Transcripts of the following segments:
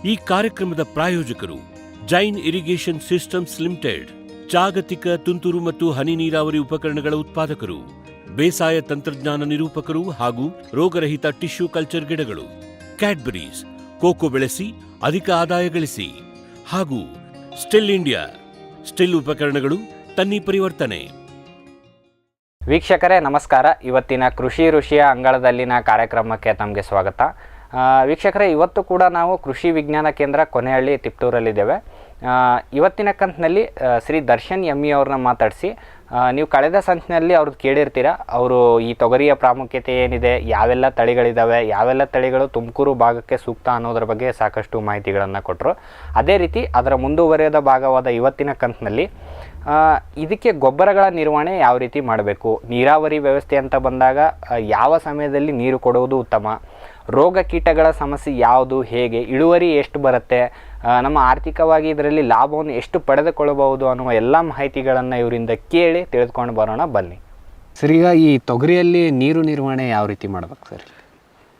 ಈ ಕಾರ್ಯಕ್ರಮದ ಪ್ರಾಯೋಜಕರು ಜೈನ್ ಇರಿಗೇಷನ್ ಸಿಸ್ಟಮ್ಸ್ ಲಿಮಿಟೆಡ್, ಜಾಗತಿಕ ತುಂತುರು ಮತ್ತು ಹನಿ ನೀರಾವರಿ ಉಪಕರಣಗಳ ಉತ್ಪಾದಕರು, ಬೇಸಾಯ ತಂತ್ರಜ್ಞಾನ ನಿರೂಪಕರು ಹಾಗೂ ರೋಗರಹಿತ ಟಿಶ್ಯೂ ಕಲ್ಚರ್ ಗಿಡಗಳು, ಕ್ಯಾಡ್ಬರೀಸ್, ಕೋಕೋ ಬೆಳೆಸಿ ಅಧಿಕ ಆದಾಯ ಗಳಿಸಿ, ಹಾಗೂ ಸ್ಟಿಲ್ ಇಂಡಿಯಾ, ಸ್ಟಿಲ್ ಉಪಕರಣಗಳು ತನ್ನಿ ಪರಿವರ್ತನೆ. ವೀಕ್ಷಕರೇ ನಮಸ್ಕಾರ. ಇವತ್ತಿನ ಕೃಷಿ ಋಷಿಯ ಅಂಗಳದಲ್ಲಿನ ಕಾರ್ಯಕ್ರಮಕ್ಕೆ ತಮಗೆ ಸ್ವಾಗತ. ವೀಕ್ಷಕರೇ, ಇವತ್ತು ಕೂಡ ನಾವು ಕೃಷಿ ವಿಜ್ಞಾನ ಕೇಂದ್ರ ಕೊನೆಹಳ್ಳಿ ತಿಪ್ಟೂರಲ್ಲಿದ್ದೇವೆ. ಇವತ್ತಿನ ಕಂತಿನಲ್ಲಿ ಶ್ರೀ ದರ್ಶನ್ ಎಮ್ಮಿ ಅವ್ರನ್ನ ಮಾತಾಡಿಸಿ, ನೀವು ಕಳೆದ ಸಂಚಿನಲ್ಲಿ ಅವ್ರದ್ದು ಕೇಳಿರ್ತೀರ, ಅವರು ಈ ತೊಗರಿಯ ಪ್ರಾಮುಖ್ಯತೆ ಏನಿದೆ, ಯಾವೆಲ್ಲ ತಳಿಗಳಿದ್ದಾವೆ, ಯಾವೆಲ್ಲ ತಳಿಗಳು ತುಮಕೂರು ಭಾಗಕ್ಕೆ ಸೂಕ್ತ ಅನ್ನೋದ್ರ ಬಗ್ಗೆ ಸಾಕಷ್ಟು ಮಾಹಿತಿಗಳನ್ನು ಕೊಟ್ಟರು. ಅದೇ ರೀತಿ ಅದರ ಮುಂದುವರೆದ ಭಾಗವಾದ ಇವತ್ತಿನ ಕಂತಿನಲ್ಲಿ ಇದಕ್ಕೆ ಗೊಬ್ಬರಗಳ ನಿರ್ವಹಣೆ ಯಾವ ರೀತಿ ಮಾಡಬೇಕು, ನೀರಾವರಿ ವ್ಯವಸ್ಥೆ ಅಂತ ಬಂದಾಗ ಯಾವ ಸಮಯದಲ್ಲಿ ನೀರು ಕೊಡುವುದು ಉತ್ತಮ, ರೋಗ ಕೀಟಗಳ ಸಮಸ್ಯೆ ಯಾವುದು, ಹೇಗೆ ಇಳುವರಿ ಎಷ್ಟು ಬರುತ್ತೆ, ನಮ್ಮ ಆರ್ಥಿಕವಾಗಿ ಇದರಲ್ಲಿ ಲಾಭವನ್ನು ಎಷ್ಟು ಪಡೆದುಕೊಳ್ಳಬಹುದು ಅನ್ನುವ ಎಲ್ಲ ಮಾಹಿತಿಗಳನ್ನು ಇವರಿಂದ ಕೇಳಿ ತಿಳಿದುಕೊಂಡು ಬರೋಣ ಬನ್ನಿ. ಸರ್, ಈಗ ಈ ತೊಗರಿಯಲ್ಲಿ ನೀರು ನಿರ್ವಹಣೆ ಯಾವ ರೀತಿ ಮಾಡ್ಬೇಕು ಸರ್?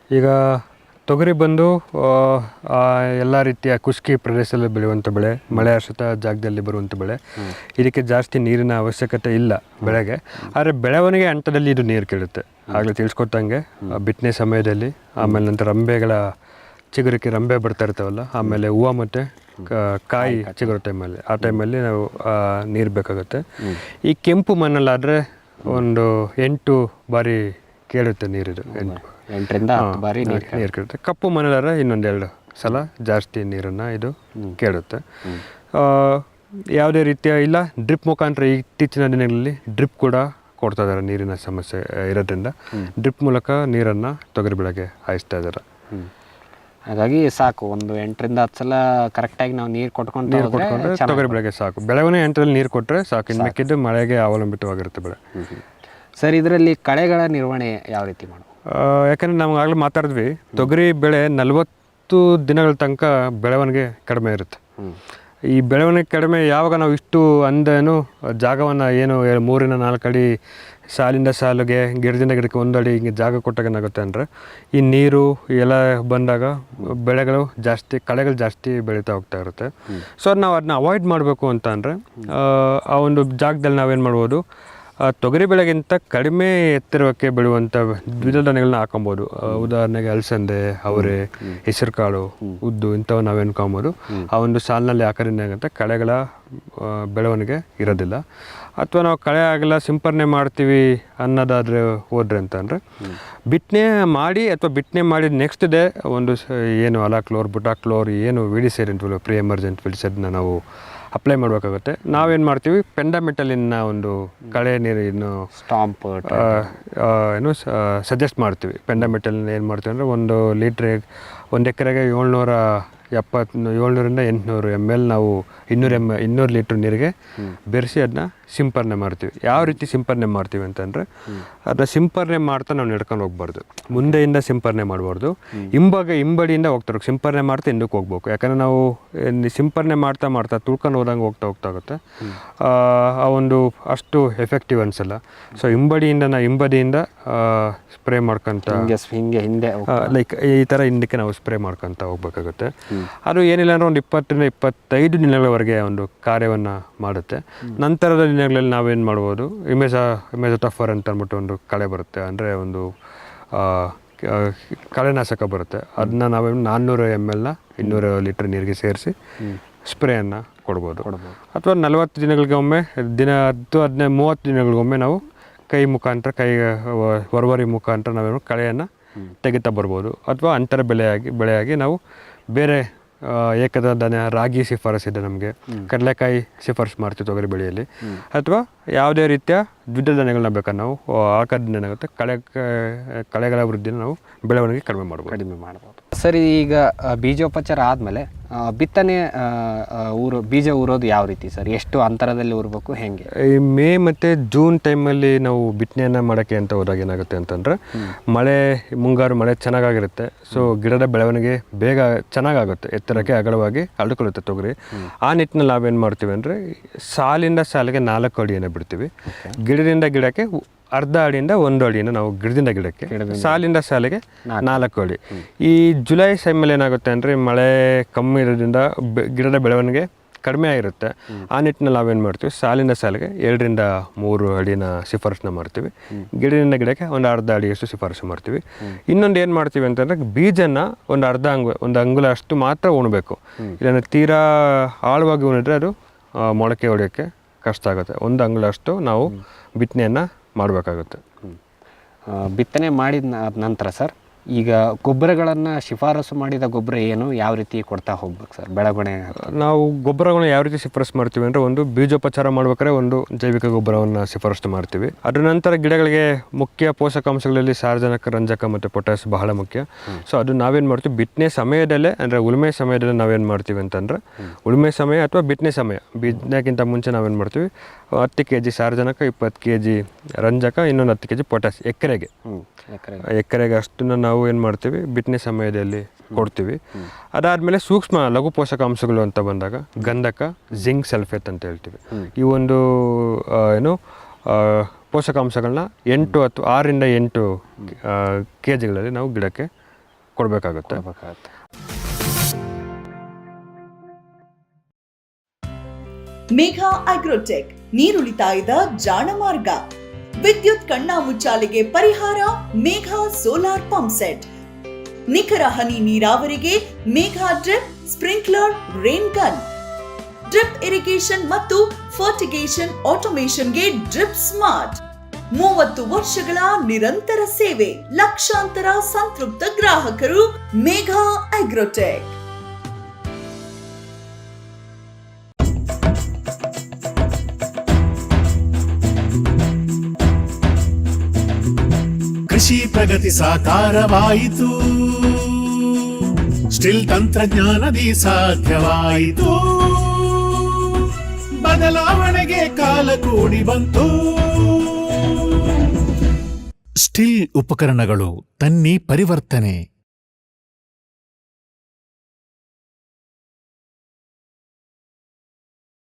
ಈಗ ತೊಗರಿ ಬಂದು ಎಲ್ಲ ರೀತಿಯ ಖುಷ್ಕಿ ಪ್ರದೇಶದಲ್ಲಿ ಬೆಳೆಯುವಂಥ ಬೆಳೆ, ಮಳೆ ಆಶ್ರಿತ ಜಾಗದಲ್ಲಿ ಬರುವಂಥ ಬೆಳೆ. ಇದಕ್ಕೆ ಜಾಸ್ತಿ ನೀರಿನ ಅವಶ್ಯಕತೆ ಇಲ್ಲ ಬೆಳೆಗೆ. ಆದರೆ ಬೆಳವಣಿಗೆ ಹಂತದಲ್ಲಿ ಇದು ನೀರು ಕೇಳುತ್ತೆ. ಆಗಲೇ ತಿಳಿಸ್ಕೊಟ್ಟಂಗೆ ಬಿತ್ತನೆ ಸಮಯದಲ್ಲಿ, ಆಮೇಲೆ ನಂತರ ರಂಬೆಗಳ ಚಿಗುರಿಕೆ, ರಂಬೆ ಬರ್ತಾ ಇರ್ತಾವಲ್ಲ, ಆಮೇಲೆ ಹೂವು ಮತ್ತು ಕಾಯಿ ಚಿಗುರೋ ಟೈಮಲ್ಲಿ, ಆ ಟೈಮಲ್ಲಿ ನಾವು ನೀರು ಬೇಕಾಗುತ್ತೆ. ಈ ಕೆಂಪು ಮಣ್ಣಲ್ಲಾದರೆ ಒಂದು 8 ಬಾರಿ ಕೇಳುತ್ತೆ ನೀರಿದು, 8ರಿಂದ 10 ಬಾರಿ ನೀರು ಕೇಳುತ್ತೆ. ಕಪ್ಪು ಮಣ್ಣಲ್ಲಾದ್ರೆ ಇನ್ನೊಂದು 2 ಸಲ ಜಾಸ್ತಿ ನೀರನ್ನು ಇದು ಕೇಳುತ್ತೆ. ಯಾವುದೇ ರೀತಿಯ ಇಲ್ಲ ಡ್ರಿಪ್ ಮುಖಾಂತರ ಇತ್ತೀಚಿನ ದಿನಗಳಲ್ಲಿ ಡ್ರಿಪ್ ಕೂಡ ಕೊಡ್ತಾ ಇದ್ದಾರೆ. ನೀರಿನ ಸಮಸ್ಯೆ ಇರೋದ್ರಿಂದ ಡ್ರಿಪ್ ಮೂಲಕ ನೀರನ್ನು ತೊಗರಿ ಬೆಳೆಗೆ ಹಾಯಿಸ್ತಾ ಇದ್ದಾರೆ. ಹಾಗಾಗಿ ಸಾಕು, ಒಂದು 8ರಿಂದ 10 ಸಲ ಕರೆಕ್ಟಾಗಿ ನಾವು ನೀರು ಕೊಟ್ಕೊಂಡ್ರೆ ತೊಗರಿ ಬೆಳೆಗೆ ಸಾಕು. ಬೆಳವಣಿಗೆ ಹಂತದಲ್ಲಿ ನೀರು ಕೊಟ್ಟರೆ ಸಾಕು, ಇನ್ನು ಮಿಕ್ಕಿದ್ದು ಮಳೆಗೆ ಅವಲಂಬಿತವಾಗಿರುತ್ತೆ ಬೆಳೆ. ಸರ್, ಇದರಲ್ಲಿ ಕಳೆಗಳ ನಿರ್ವಹಣೆ ಯಾವ ರೀತಿ ಮಾಡೋದು? ಯಾಕಂದರೆ ನಾವು ಆಗಲೇ ಮಾತಾಡಿದ್ವಿ, ತೊಗರಿ ಬೆಳೆ 40 ದಿನಗಳ ತನಕ ಬೆಳವಣಿಗೆ ಕಡಿಮೆ ಇರುತ್ತೆ. ಈ ಬೆಳವಣಿಗೆ ಕಡಿಮೆ ಯಾವಾಗ ನಾವು ಇಷ್ಟು ಅಂದೇನು ಜಾಗವನ್ನು ಏನು 3-4 ಅಡಿ ಸಾಲಿಂದ ಸಾಲಿಗೆ, ಗಿಡದಿಂದ ಗಿಡಕ್ಕೆ 1 ಅಡಿ ಹಿಂಗೆ ಜಾಗ ಕೊಟ್ಟಾಗ ಏನಾಗುತ್ತೆ ಅಂದರೆ, ಈ ನೀರು ಎಲ್ಲ ಬಂದಾಗ ಬೆಳೆಗಳು ಜಾಸ್ತಿ, ಕಳೆಗಳು ಜಾಸ್ತಿ ಬೆಳೀತಾ ಹೋಗ್ತಾ ಇರುತ್ತೆ. ಸೊ ನಾವು ಅದನ್ನ ಅವಾಯ್ಡ್ ಮಾಡಬೇಕು ಅಂತ ಅಂದರೆ ಆ ಒಂದು ಜಾಗದಲ್ಲಿ ನಾವೇನು ಮಾಡ್ಬೋದು, ತೊಗರಿ ಬೆಳೆಗಿಂತ ಕಡಿಮೆ ಎತ್ತರಕ್ಕೆ ಬೆಳೆಯುವಂಥ ದ್ವಿದಳ ಧಾನ್ಯಗಳನ್ನ ಹಾಕೊಬೋದು. ಉದಾಹರಣೆಗೆ ಅಲಸಂದೆ, ಅವರೆ, ಹೆಸರು ಕಾಳು, ಉದ್ದು ಇಂಥವು ನಾವೇನು ಹಾಕೊಬೋದು. ಆ ಒಂದು ಸಾಲಿನಲ್ಲಿ ಹಾಕೋದ್ರಿಂದ ಏನಾಗುತ್ತೆ, ಕಳೆಗಳ ಬೆಳವಣಿಗೆ ಇರೋದಿಲ್ಲ. ಅಥವಾ ನಾವು ಕಳೆ ಆಗಲ್ಲ ಸಿಂಪರಣೆ ಮಾಡ್ತೀವಿ ಅನ್ನೋದಾದರೆ ಹೋದ್ರೆ ಅಂತಂದರೆ, ಬಿತ್ತನೆ ಮಾಡಿ ಅಥವಾ ಬಿತ್ತನೆ ಮಾಡಿದ ನೆಕ್ಸ್ಟ್ ಡೇ ಒಂದು ಏನು ಅಲಾಕ್ಲೋರ್, ಬುಟಾಕ್ಲೋರ್, ಏನು ವಿಡಿಸೈಡ್ ಅಂತೀವಲ್ಲ, ಪ್ರೀ ಎಮರ್ಜೆಂಟ್ ವಿಡಿಸೈಡ್ನ ನಾವು ಅಪ್ಲೈ ಮಾಡಬೇಕಾಗುತ್ತೆ. ನಾವೇನು ಮಾಡ್ತೀವಿ, ಪೆಂಡಾಮೆಟಲಿನ ಒಂದು ಕಳೆ ನೀರು ಇನ್ನು ಸ್ಟಾಂಪ್ ಏನು ಸಜೆಸ್ಟ್ ಮಾಡ್ತೀವಿ. ಪೆಂಡಾಮೆಟಲ್ನ ಏನು ಮಾಡ್ತೀವಿ ಅಂದರೆ, 1 ಎಕರೆಗೆ 700ರಿಂದ 800 ml ನಾವು 200 ಲೀಟ್ರ್ ನೀರಿಗೆ ಬೆರೆಸಿ ಅದನ್ನ ಸಿಂಪರಣೆ ಮಾಡ್ತೀವಿ. ಯಾವ ರೀತಿ ಸಿಂಪರಣೆ ಮಾಡ್ತೀವಿ ಅಂತಂದರೆ, ಅದನ್ನ ಸಿಂಪರಣೆ ಮಾಡ್ತಾ ನಾವು ನಡ್ಕೊಂಡು ಹೋಗ್ಬಾರ್ದು, ಮುಂದೆಯಿಂದ ಸಿಂಪರಣೆ ಮಾಡಬಾರ್ದು, ಹಿಂಬಡಿಯಿಂದ ಹೋಗ್ತಾರೆ. ಸಿಂಪರಣೆ ಮಾಡ್ತಾ ಹಿಂದಕ್ಕೆ ಹೋಗ್ಬೇಕು. ಯಾಕಂದರೆ ನಾವು ಸಿಂಪರಣೆ ಮಾಡ್ತಾ ತುಳ್ಕೊಂಡು ಹೋದಂಗೆ ಹೋಗುತ್ತೆ. ಆ ಒಂದು ಅಷ್ಟು ಎಫೆಕ್ಟಿವ್ ಅನಿಸಲ್ಲ. ಸೊ ಹಿಂಬದಿಯಿಂದ ಸ್ಪ್ರೇ ಮಾಡ್ಕೊತ ಹಿಂಗೆ ಹಿಂದೆ ಲೈಕ್ ಈ ಥರ ಹಿಂದಕ್ಕೆ ನಾವು ಸ್ಪ್ರೇ ಮಾಡ್ಕೊತ ಹೋಗ್ಬೇಕಾಗುತ್ತೆ. ಅದು ಏನಿಲ್ಲ ಅಂದರೆ ಒಂದು 20-25 ದಿನಗಳವರೆಗೆ ಒಂದು ಕಾರ್ಯವನ್ನು ಮಾಡುತ್ತೆ. ನಂತರದ ದಿನಗಳಲ್ಲಿ ನಾವೇನು ಮಾಡ್ಬೋದು, ಇಮೆಜಾಟಫರ್ ಅಂತ ಅಂದ್ಬಿಟ್ಟು ಒಂದು ಕಳೆ ಬರುತ್ತೆ, ಅಂದರೆ ಒಂದು ಕಳೆನಾಶಕ ಬರುತ್ತೆ. ಅದನ್ನ ನಾವೇನು 400 ml 200 ಲೀಟ್ರ್ ನೀರಿಗೆ ಸೇರಿಸಿ ಸ್ಪ್ರೇಯನ್ನು ಕೊಡ್ಬೋದು. ಅಥವಾ 40 ದಿನಗಳಿಗೊಮ್ಮೆ, 10-30 ದಿನಗಳಿಗೊಮ್ಮೆ ನಾವು ಕೈ ಹೊರವರಿ ಮುಖಾಂತರ ನಾವೇನು ಕಳೆಯನ್ನು ತೆಗಿತಾ ಬರ್ಬೋದು. ಅಥವಾ ಅಂತರ ಬೆಳೆಯಾಗಿ ನಾವು ಬೇರೆ ಏಕದಳ ಧಾನ್ಯ, ರಾಗಿ ಶಿಫಾರಸ್ಸಿದೆ ನಮಗೆ, ಕಡಲೆಕಾಯಿ ಶಿಫಾರಸು ಮಾಡ್ತೀವಿ ತೊಗರಿ ಬೆಳೆಯಲ್ಲಿ. ಅಥವಾ ಯಾವುದೇ ರೀತಿಯ ದ್ವಿದಳ ಧಾನ್ಯಗಳನ್ನ ಬೇಕಾದ್ರೆ ನಾವು ಹಾಕೋದ್ರಿಂದ ಏನಾಗುತ್ತೆ, ಕಳೆಗಳ ವೃದ್ಧಿನ ನಾವು ಬೆಳವಣಿಗೆ ಕಡಿಮೆ ಮಾಡ್ಬೋದು. ಸರಿ, ಈಗ ಬೀಜೋಪಚಾರ ಆದಮೇಲೆ ಬಿತ್ತನೆ ಬೀಜ ಊರೋದು ಯಾವ ರೀತಿ ಸರ್? ಎಷ್ಟು ಅಂತರದಲ್ಲಿ ಊರಬೇಕು, ಹೆಂಗೆ? ಈ ಮೇ ಮತ್ತು ಜೂನ್ ಟೈಮಲ್ಲಿ ನಾವು ಬಿತ್ತನೆಯನ್ನು ಮಾಡೋಕ್ಕೆ ಅಂತ ಹೋದಾಗ ಏನಾಗುತ್ತೆ ಅಂತಂದರೆ, ಮುಂಗಾರು ಮಳೆ ಚೆನ್ನಾಗಿರುತ್ತೆ. ಸೊ ಗಿಡದ ಬೆಳವಣಿಗೆ ಬೇಗ ಚೆನ್ನಾಗಾಗುತ್ತೆ, ಎತ್ತರಕ್ಕೆ ಅಗಲವಾಗಿ ಹರಡಿಕೊಳ್ಳುತ್ತೆ ತೊಗರಿ. ಆ ನಿಟ್ಟಿನಲ್ಲಿ ನಾವೇನು ಮಾಡ್ತೀವಿ ಅಂದರೆ, ಸಾಲಿಂದ ಸಾಲಿಗೆ 4 ಅಡಿಯನ್ನು ಬಿಡ್ತೀವಿ. ಗಿಡದಿಂದ ಗಿಡಕ್ಕೆ ಅರ್ಧ ಅಡಿಯಿಂದ 1 ಅಡಿಯಿಂದ ನಾವು ಗಿಡದಿಂದ ಗಿಡಕ್ಕೆ, ಸಾಲಿಂದ ಸಾಲಿಗೆ 4 ಅಡಿ. ಈ ಜುಲೈ ಟೈಮಲ್ಲಿ ಏನಾಗುತ್ತೆ ಅಂದರೆ ಮಳೆ ಕಮ್ಮಿ ಇರೋದ್ರಿಂದ ಗಿಡದ ಬೆಳವಣಿಗೆ ಕಡಿಮೆ ಆಗಿರುತ್ತೆ. ಆ ನಿಟ್ಟಿನಲ್ಲಿ ನಾವೇನು ಮಾಡ್ತೀವಿ, ಸಾಲಿಂದ ಸಾಲಿಗೆ 2 ರಿಂದ 3 ಅಡಿನ ಶಿಫಾರಸನ್ನ ಮಾಡ್ತೀವಿ. ಗಿಡದಿಂದ ಗಿಡಕ್ಕೆ ಒಂದು ಅರ್ಧ ಅಡಿಯಷ್ಟು ಶಿಫಾರಸು ಮಾಡ್ತೀವಿ. ಇನ್ನೊಂದು ಏನು ಮಾಡ್ತೀವಿ ಅಂತಂದರೆ ಬೀಜನ ಒಂದು ಅಂಗುಲ ಅಷ್ಟು ಮಾತ್ರ ಉಣಬೇಕು. ಇಲ್ಲಾಂದರೆ ತೀರಾ ಆಳವಾಗಿ ಉಣಿದ್ರೆ ಅದು ಮೊಳಕೆ ಹೊಡೆಯೋಕ್ಕೆ ಕಷ್ಟ ಆಗುತ್ತೆ. ಒಂದು ಅಂಗುಲ ಅಷ್ಟು ನಾವು ಬಿತ್ತನೆಯನ್ನು ಮಾಡಬೇಕಾಗುತ್ತೆ. ಬಿತ್ತನೆ ಮಾಡಿದ ನಂತರ ಸರ್, ಈಗ ಗೊಬ್ಬರಗಳನ್ನು ಶಿಫಾರಸು ಮಾಡಿದ ಗೊಬ್ಬರ ಏನು, ಯಾವ ರೀತಿ ಕೊಡ್ತಾ ಹೋಗ್ಬೇಕು ಸರ್ ಬೆಳವಣಿಗೆ? ನಾವು ಗೊಬ್ಬರಗಳನ್ನ ಯಾವ ರೀತಿ ಶಿಫಾರಸು ಮಾಡ್ತೀವಿ ಅಂದರೆ, ಒಂದು ಬೀಜೋಪಚಾರ ಮಾಡ್ಬೇಕಾದ್ರೆ ಒಂದು ಜೈವಿಕ ಗೊಬ್ಬರವನ್ನು ಶಿಫಾರಸು ಮಾಡ್ತೀವಿ. ಅದರ ನಂತರ ಗಿಡಗಳಿಗೆ ಮುಖ್ಯ ಪೋಷಕಾಂಶಗಳಲ್ಲಿ ಸಾರಜನಕ, ರಂಜಕ ಮತ್ತು ಪೊಟ್ಯಾಸ್ ಬಹಳ ಮುಖ್ಯ. ಸೊ ಅದು ನಾವೇನು ಮಾಡ್ತೀವಿ, ಬಿತ್ತನೆ ಸಮಯದಲ್ಲೇ ಅಂದರೆ ಉಳುಮೆ ಸಮಯದಲ್ಲೇ ನಾವೇನು ಮಾಡ್ತೀವಿ ಅಂತಂದರೆ, ಉಳುಮೆ ಸಮಯ ಅಥವಾ ಬಿತ್ತನೆ ಸಮಯ, ಬಿತ್ತನೆಗಿಂತ ಮುಂಚೆ ನಾವೇನು ಮಾಡ್ತೀವಿ, 10 kg ಸಾರಜನಕ, 20 kg ರಂಜಕ, ಇನ್ನೊಂದು 10 kg ಪೊಟ್ಯಾಸ್ ಎಕರೆಗೆ ಅಷ್ಟನ್ನು ನಾವು ಏನು ಮಾಡ್ತೀವಿ ಬಿತ್ತನೆ ಸಮಯದಲ್ಲಿ ಕೊಡ್ತೀವಿ. ಅದಾದಮೇಲೆ ಸೂಕ್ಷ್ಮ ಲಘು ಪೋಷಕಾಂಶಗಳು ಅಂತ ಬಂದಾಗ ಗಂಧಕ, ಜಿಂಕ್ ಸಲ್ಫೇಟ್ ಅಂತ ಹೇಳ್ತೀವಿ. ಈ ಒಂದು ಪೋಷಕಾಂಶಗಳನ್ನ 6 ರಿಂದ 8 kgಗಳಲ್ಲಿ ನಾವು ಗಿಡಕ್ಕೆ ಕೊಡಬೇಕಾಗುತ್ತೆ. ಮೇಘ ಅಗ್ರೋಟೆಕ್, ನೀರುಳಿತಾಯದ ಜಾಣ ಮಾರ್ಗ. ವಿದ್ಯುತ್ ಕಣ್ಣಾಮುಚ್ಚಾಲೆಗೆ ಪರಿಹಾರ ಮೇಘ ಸೋಲಾರ್ ಪಂಪ್ ಸೆಟ್. ನಿಖರ ಹನಿ ನೀರಾವರಿಗೆ Megha drip, sprinkler, rain gun. Drip irrigation ಮತ್ತು ಫರ್ಟಿಗೇಷನ್ ಆಟೋಮೇಷನ್ಗೆ ಡ್ರಿಪ್ ಸ್ಮಾರ್ಟ್. 30 ವರ್ಷಗಳ ನಿರಂತರ ಸೇವೆ, ಲಕ್ಷಾಂತರ ಸಂತೃಪ್ತ ಗ್ರಾಹಕರು. ಮೇಘ ಅಗ್ರೋಟೆಕ್. ಕೃಷಿ ಪ್ರಗತಿ ಸಾಕಾರವಾಯಿತು, ಸ್ಟಿಲ್ ತಂತ್ರಜ್ಞಾನದಿ ಸಾಧ್ಯವಾಯಿತು, ಬದಲಾವಣೆಗೆ ಕಾಲ ಕೂಡಿ ಬಂತು. ಸ್ಟಿಲ್ ಉಪಕರಣಗಳು ತನ್ನಿ ಪರಿವರ್ತನೆ.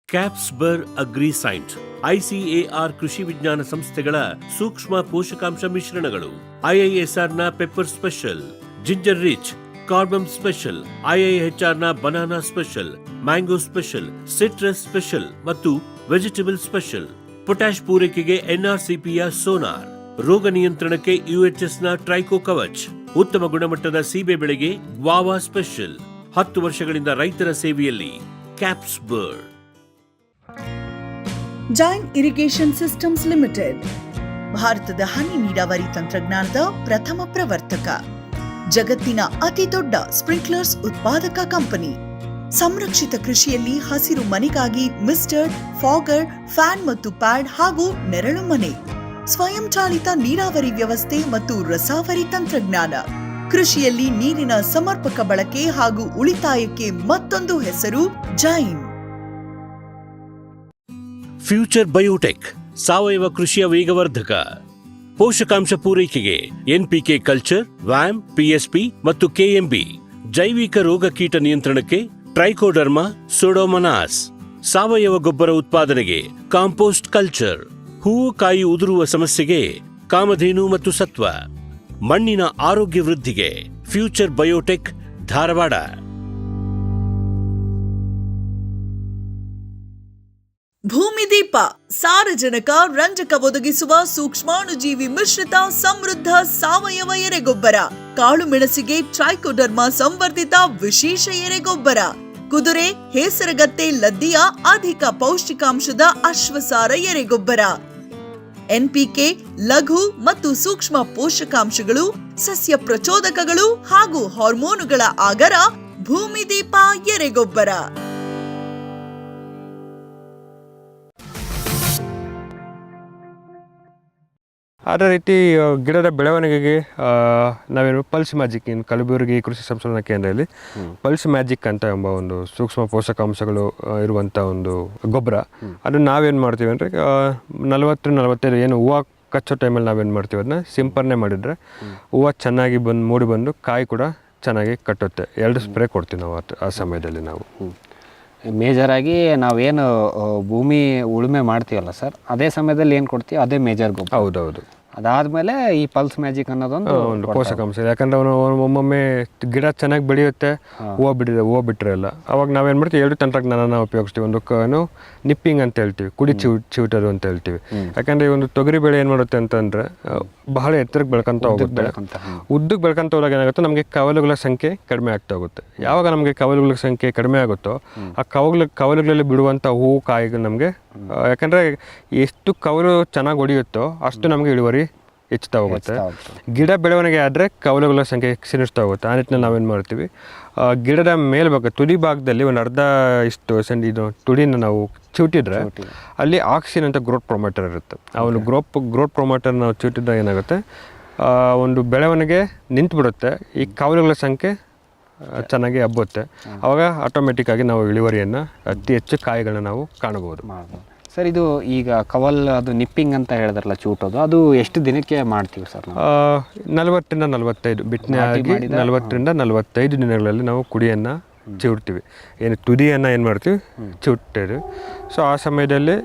ಕ್ಯಾಪ್ಸ್ಬರ್ ಅಗ್ರಿಸೈಂಟ್, ICAR ಕೃಷಿ ವಿಜ್ಞಾನ ಸಂಸ್ಥೆಗಳ ಸೂಕ್ಷ್ಮ ಪೋಷಕಾಂಶ ಮಿಶ್ರಣಗಳು, IISRನ ಪೆಪ್ಪರ್ ಸ್ಪೆಷಲ್, ಜಿಂಜರ್ ರಿಚ್, ಕಾರ್ಬಮ್ ಸ್ಪೆಷಲ್, IIHRನ banana special, mango special, citrus special ಮತ್ತು ವೆಜಿಟೇಬಲ್ ಸ್ಪೆಷಲ್. ಪೊಟ್ಯಾಶ್ ಪೂರೈಕೆಗೆ NRCPಯ ಸೋನಾರ್, ರೋಗ ನಿಯಂತ್ರಣಕ್ಕೆ UHSನ ಟ್ರೈಕೋ ಕವಚ್, ಉತ್ತಮ ಗುಣಮಟ್ಟದ ಸೀಬೆ ಬೆಳೆಗೆ ಗ್ವಾವಾ ಸ್ಪೆಷಲ್. 10 ವರ್ಷಗಳಿಂದ ರೈತರ ಸೇವೆಯಲ್ಲಿ ಕ್ಯಾಪ್ಸ್ಬರ್. ಜೈನ್ ಇರಿಗೇಷನ್ ಸಿಸ್ಟಮ್ಸ್ ಲಿಮಿಟೆಡ್, ಭಾರತದ ಹನಿ ನೀರಾವರಿ ತಂತ್ರಜ್ಞಾನದ ಪ್ರಥಮ ಪ್ರವರ್ತಕ. ಜಗತ್ತಿನ ಅತಿ ದೊಡ್ಡ ಸ್ಪ್ರಿಂಕ್ಲರ್ಸ್ ಉತ್ಪಾದಕ ಕಂಪನಿ. ಸಂರಕ್ಷಿತ ಕೃಷಿಯಲ್ಲಿ ಹಸಿರು ಮನೆಗಾಗಿ ಮಿಸ್ಟರ್, ಫಾಗರ್, ಫ್ಯಾನ್ ಮತ್ತು ಪ್ಯಾಡ್ ಹಾಗೂ ನೆರಳು ಮನೆ. ಸ್ವಯಂ ಚಾಲಿತ ನೀರಾವರಿ ವ್ಯವಸ್ಥೆ ಮತ್ತು ರಸಾವರಿ ತಂತ್ರಜ್ಞಾನ. ಕೃಷಿಯಲ್ಲಿ ನೀರಿನ ಸಮರ್ಪಕ ಬಳಕೆ ಹಾಗೂ ಉಳಿತಾಯಕ್ಕೆ ಮತ್ತೊಂದು ಹೆಸರು ಜೈನ್. ಫ್ಯೂಚರ್ ಬಯೋಟೆಕ್, ಸಾವಯವ ಕೃಷಿಯ ವೇಗವರ್ಧಕ. ಪೋಷಕಾಂಶ ಪೂರೈಕೆಗೆ NPK ಕಲ್ಚರ್, ವ್ಯಾಮ್, PSP ಮತ್ತು KMB. ಜೈವಿಕ ರೋಗ ಕೀಟ ನಿಯಂತ್ರಣಕ್ಕೆ ಟ್ರೈಕೋಡರ್ಮಾ, ಸೂಡೋಮನಾಸ್. ಸಾವಯವ ಗೊಬ್ಬರ ಉತ್ಪಾದನೆಗೆ ಕಾಂಪೋಸ್ಟ್ ಕಲ್ಚರ್. ಹೂವು ಕಾಯಿ ಉದುರುವ ಸಮಸ್ಯೆಗೆ ಕಾಮಧೇನು ಮತ್ತು ಸತ್ವ. ಮಣ್ಣಿನ ಆರೋಗ್ಯ ವೃದ್ಧಿಗೆ ಫ್ಯೂಚರ್ ಬಯೋಟೆಕ್, ಧಾರವಾಡ. ಭೂಮಿದೀಪ, ಸಾರಜನಕ, ರಂಜಕ ಒದಗಿಸುವ ಸೂಕ್ಷ್ಮಾಣುಜೀವಿ ಮಿಶ್ರಿತ ಸಮೃದ್ಧ ಸಾವಯವ ಎರೆಗೊಬ್ಬರ. ಕಾಳು ಮೆಣಸಿಗೆ ಟ್ರೈಕೋಡರ್ಮಾ ಸಂವರ್ಧಿತ ವಿಶೇಷ ಎರೆಗೊಬ್ಬರ. ಕುದುರೆ, ಹೇಸರಗತ್ತೆ, ಲದ್ದಿಯ ಅಧಿಕ ಪೌಷ್ಟಿಕಾಂಶದ ಅಶ್ವಸಾರ ಎರೆಗೊಬ್ಬರ. NPK, ಲಘು ಮತ್ತು ಸೂಕ್ಷ್ಮ ಪೋಷಕಾಂಶಗಳು, ಸಸ್ಯ ಪ್ರಚೋದಕಗಳು ಹಾಗೂ ಹಾರ್ಮೋನುಗಳ ಆಗರ. ಭೂಮಿದೀಪ ಎರೆಗೊಬ್ಬರ. ಅದೇ ರೀತಿ ಗಿಡದ ಬೆಳವಣಿಗೆಗೆ ನಾವೇನು ಪಲ್ಸ್ ಮ್ಯಾಜಿಕ್, ಇನ್ ಕಲಬುರಗಿ ಕೃಷಿ ಸಂಶೋಧನಾ ಕೇಂದ್ರದಲ್ಲಿ ಪಲ್ಸ್ ಮ್ಯಾಜಿಕ್ ಅಂತ ಎಂಬ ಒಂದು ಸೂಕ್ಷ್ಮ ಪೋಷಕಾಂಶಗಳು ಇರುವಂಥ ಒಂದು ಗೊಬ್ಬರ. ಅದನ್ನು ನಾವೇನು ಮಾಡ್ತೀವಿ ಅಂದರೆ 40-45 ಏನು ಹೂವು ಕಚ್ಚೋ ಟೈಮಲ್ಲಿ ನಾವೇನು ಮಾಡ್ತೀವಿ, ಅದನ್ನ ಸಿಂಪರಣೆ ಮಾಡಿದರೆ ಹೂವು ಚೆನ್ನಾಗಿ ಮೂಡಿ ಬಂದು ಕಾಯಿ ಕೂಡ ಚೆನ್ನಾಗಿ ಕಟ್ಟುತ್ತೆ. 2 ಸ್ಪ್ರೇ ಕೊಡ್ತೀವಿ ನಾವು ಆ ಸಮಯದಲ್ಲಿ. ನಾವು ಮೇಜರಾಗಿ ನಾವೇನು ಭೂಮಿ ಉಳುಮೆ ಮಾಡ್ತೀವಲ್ಲ ಸರ್, ಅದೇ ಸಮಯದಲ್ಲಿ ಏನು ಕೊಡ್ತೀವಿ ಅದೇ ಮೇಜರ್ ಗೊಬ್ಬರ. ಹೌದೌದು. ಅದಾದಮೇಲೆ ಈ ಪಲ್ಸ್ ಮ್ಯಾಜಿಕ್ ಅನ್ನೋದೊಂದು ಒಂದು ಪೋಷಕಾಂಶ, ಯಾಕಂದ್ರೆ ಅವನು ಒಮ್ಮೊಮ್ಮೆ ಗಿಡ ಚೆನ್ನಾಗಿ ಬೆಳೆಯುತ್ತೆ, ಹೂವು ಬಿಟ್ಟಿರಲ್ಲ. ಅವಾಗ ನಾವೇನು ಮಾಡ್ತೀವಿ, 2 ತಂತ್ರಜ್ಞಾನ ಉಪಯೋಗಿಸ್ತೀವಿ. ಒಂದು ನಿಪ್ಪಿಂಗ್ ಅಂತ ಹೇಳ್ತೀವಿ, ಕುಡಿ ಚಿವುಟೋದು ಅಂತ ಹೇಳ್ತೀವಿ. ಯಾಕಂದರೆ ಈ ಒಂದು ತೊಗರಿ ಬೆಳೆ ಏನು ಮಾಡುತ್ತೆ ಅಂತಂದರೆ ಬಹಳ ಎತ್ತರಕ್ಕೆ ಬೆಳ್ಕೊಂತ ಹೋಗುತ್ತೆ. ಉದ್ದಕ್ಕೆ ಬೆಳ್ಕೊಂತ ಹೋದಾಗ ಏನಾಗುತ್ತೆ, ನಮಗೆ ಕವಲುಗಳ ಸಂಖ್ಯೆ ಕಡಿಮೆ ಆಗ್ತಾ ಹೋಗುತ್ತೆ. ಯಾವಾಗ ನಮಗೆ ಕವಲುಗಳ ಸಂಖ್ಯೆ ಕಡಿಮೆ ಆಗುತ್ತೋ ಆ ಕವಲುಗಳಲ್ಲಿ ಬಿಡುವಂಥ ಹೂವು ಕಾಯಿಗಳು ನಮಗೆ, ಯಾಕಂದರೆ ಎಷ್ಟು ಕವಲು ಚೆನ್ನಾಗಿ ಹೊಡೆಯುತ್ತೋ ಅಷ್ಟು ನಮಗೆ ಇಳುವರಿ ಹೆಚ್ಚುತ್ತಾ ಹೋಗುತ್ತೆ. ಗಿಡ ಬೆಳವಣಿಗೆ ಆದರೆ ಕವಲುಗಳ ಸಂಖ್ಯೆ ಕ್ಷೀಣಿಸ್ತಾ ಹೋಗುತ್ತೆ. ಆ ನಿಟ್ಟಿನಲ್ಲಿ ನಾವೇನು ಮಾಡ್ತೀವಿ, ಗಿಡದ ಮೇಲ್ಭಾಗ ತುದಿ ಭಾಗದಲ್ಲಿ ಒಂದು ಅರ್ಧ ಇಷ್ಟು ಇದು ತುದಿನ ನಾವು ಚಿವುಟಿದ್ರೆ ಅಲ್ಲಿ ಆಕ್ಸಿನ್ ಅಂತ ಗ್ರೋತ್ ಪ್ರೊಮೋಟರ್ ಇರುತ್ತೆ. ಆ ಒಂದು ಗ್ರೋತ್ ಪ್ರೊಮೋಟರ್ ನಾವು ಚಿವುಟಿದಾಗ ಏನಾಗುತ್ತೆ, ಒಂದು ಬೆಳವಣಿಗೆ ನಿಂತು ಬಿಡುತ್ತೆ, ಈ ಕವಲುಗಳ ಸಂಖ್ಯೆ ಚೆನ್ನಾಗಿ ಹಬ್ಬುತ್ತೆ. ಆವಾಗ ಆಟೋಮೆಟಿಕ್ಕಾಗಿ ನಾವು ಇಳುವರಿಯನ್ನು ಅತಿ ಹೆಚ್ಚು ಕಾಯಿಗಳನ್ನ ನಾವು ಕಾಣಬಹುದು. ಸರ್, ಇದು ಈಗ ಕವಲ್ ಅದು ನಿಪ್ಪಿಂಗ್ ಅಂತ ಹೇಳಿದ್ರಲ್ಲ, ಚೂಟೋದು, ಅದು ಎಷ್ಟು ದಿನಕ್ಕೆ ಮಾಡ್ತೀವಿ ಸರ್? 40ರಿಂದ 45 ಬಿತ್ತನೆ ಆಗಿ 40ರಿಂದ 45 ದಿನಗಳಲ್ಲಿ ನಾವು ಕುಡಿಯನ್ನು ಚಿವುಡ್ತೀವಿ. ಏನು ತುದಿಯನ್ನು ಏನು ಮಾಡ್ತೀವಿ, ಚಿವುಟ್ತೀವಿ. ಸೊ ಆ ಸಮಯದಲ್ಲಿ